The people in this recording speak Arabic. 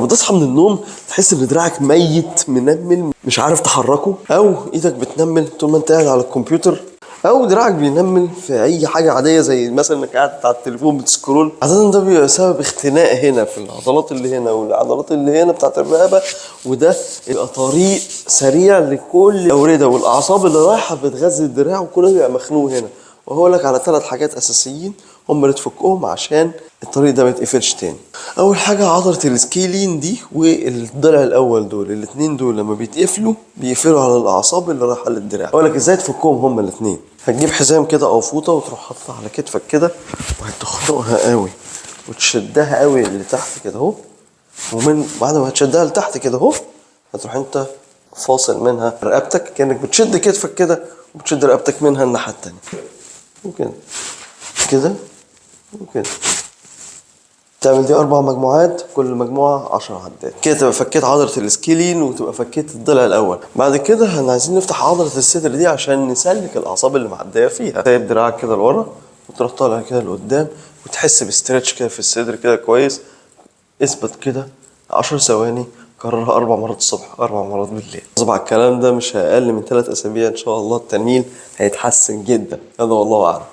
لما بتصحى من النوم تحس ان دراعك ميت منمل مش عارف تحركه، او ايدك بتنمل طول ما انت قاعد على الكمبيوتر، او دراعك بينمل في اي حاجه عاديه زي مثلا انك قاعد على التليفون بتسكرول. عاده ده بيبقى سبب اختناق هنا في العضلات اللي هنا والعضلات اللي هنا بتاعت الرقبه، وده يبقى طريق سريع لكل الاورده والاعصاب اللي رايحه بتغذي الدراع، وكله بيبقى مخنوق هنا. وهقول لك على 3 حاجات اساسيين هم اللي تفكهم عشان الطريق ده ما يتقفلش تاني. اول حاجه عضله السكيلين دي والضلع الاول، دول الاثنين دول لما بيتقفلوا بيقفلوا على الاعصاب اللي رايحه للدراع. اقول لك ازاي تفكهم هما الاثنين. هتجيب حزام كده او فوطه وتروح حاططها على كتفك كده، وهتخنقها قوي وتشدها قوي لتحت كده اهو، ومن بعد ما هتشدها لتحت كده اهو هتروح انت فاصل منها رقبتك كانك بتشد كتفك كده، وبتشد رقبتك منها الناحيه التانيه وكده كده وكده. تعمل دي 4 مجموعات، كل مجموعة 10 عدات كده، تبقى فكيت عضلة السكيلين وتبقى فكيت الضلع الأول. بعد كده احنا عايزين نفتح عضلة الصدر دي عشان نسلك الأعصاب اللي معدية فيها. سايب دراعك كده لورا وتروح طالع كده لقدام وتحس باسترتش كده في الصدر كده كويس. اثبت كده 10 ثواني، كررها 4 مرات الصبح 4 مرات بالليل. طبعا الكلام ده مش أقل من 3 أسابيع إن شاء الله التنميل هيتحسن جدا. هذا والله أعلم.